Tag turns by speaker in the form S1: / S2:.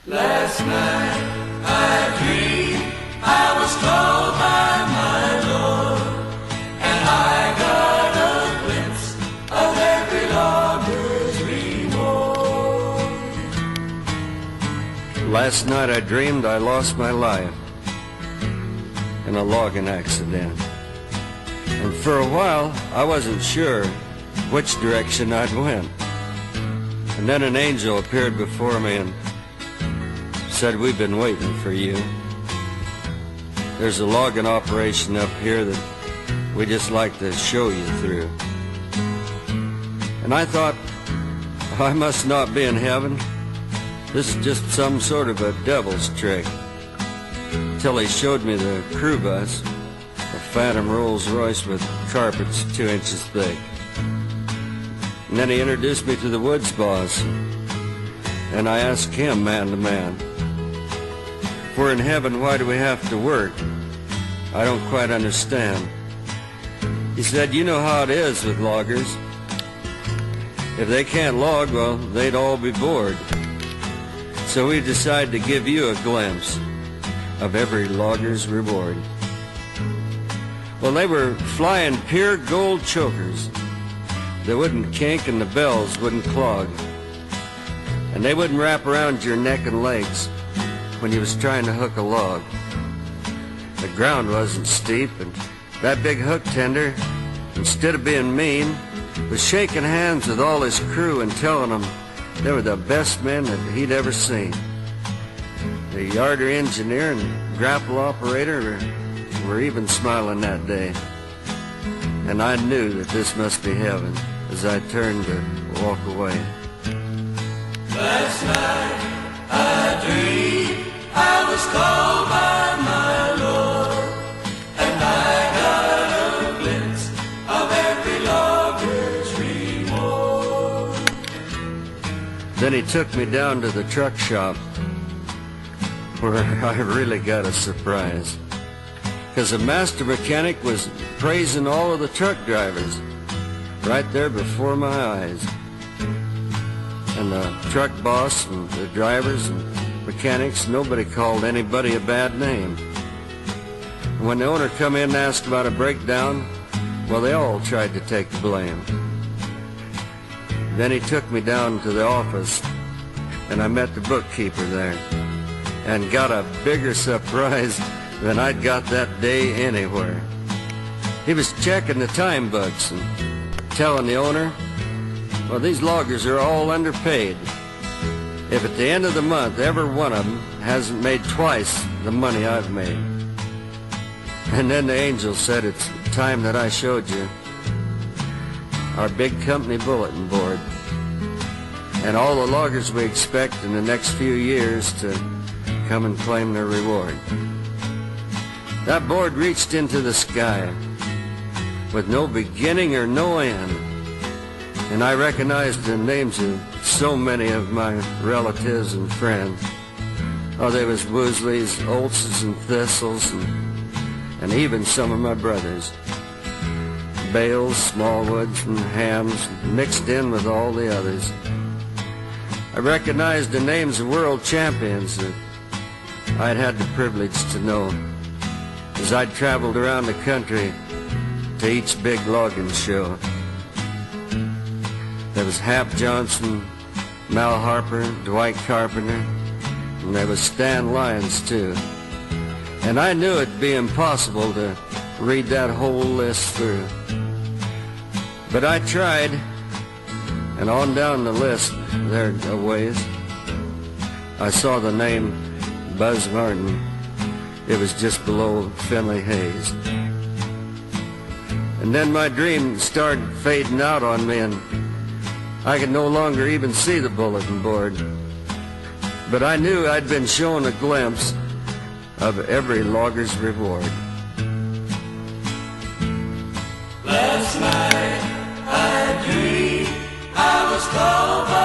S1: Last night I dreamed I was called by my Lord, and I got a glimpse of every logger's reward.
S2: Last night I dreamed I lost my life in a logging accident. And for a while I wasn't sure which direction I'd went. And then an angel appeared before me and said, "We've been waiting for you. There's a logging operation up here that we just like to show you through." And I thought, I must not be in heaven. This is just some sort of a devil's trick. Till he showed me the crew bus, a phantom Rolls Royce with carpets 2 inches thick. And then he introduced me to the woods boss, and I asked him man to man, "If we're in heaven, why do we have to work? I don't quite understand." He said, "You know how it is with loggers. If they can't log, well, they'd all be bored. So we decided to give you a glimpse of every logger's reward." Well, they were flying pure gold chokers. They wouldn't kink and the bells wouldn't clog. And they wouldn't wrap around your neck and legs when you was trying to hook a log. The ground wasn't steep, and that big hook tender, instead of being mean, was shaking hands with all his crew and telling them they were the best men that he'd ever seen. The yarder engineer and grapple operator were even smiling that day. And I knew that this must be heaven as I turned to walk away.
S1: Last night I dreamed I was called by my Lord, and I got a glimpse of every logger's reward.
S2: Then he took me down to the truck shop, where I really got a surprise, because the master mechanic was praising all of the truck drivers right there before my eyes. And the truck boss and the drivers and mechanics, nobody called anybody a bad name. And when the owner come in and asked about a breakdown, well, they all tried to take the blame. Then he took me down to the office, and I met the bookkeeper there, and got a bigger surprise than I'd got that day anywhere. He was checking the time books and telling the owner, "Well, these loggers are all underpaid. If at the end of the month every one of them hasn't made twice the money I've made." And then the angel said, "It's time that I showed you our big company bulletin board and all the loggers we expect in the next few years to come and claim their reward." That board reached into the sky with no beginning or no end, and I recognized the names of so many of my relatives and friends. Oh, there was Woosleys, Olses, and Thistles, and even some of my brothers. Bales, Smallwoods, and Hams mixed in with all the others. I recognized the names of world champions that I'd had the privilege to know as I'd traveled around the country to each big logging show. There was Hap Johnson, Mal Harper, Dwight Carpenter, and there was Stan Lyons too. And I knew it'd be impossible to read that whole list through. But I tried, and on down the list there a ways, I saw the name Buzz Martin. It was just below Finley Hayes. And then my dream started fading out on me, and I could no longer even see the bulletin board. But I knew I'd been shown a glimpse of every logger's reward.
S1: Last night I dreamed I was called by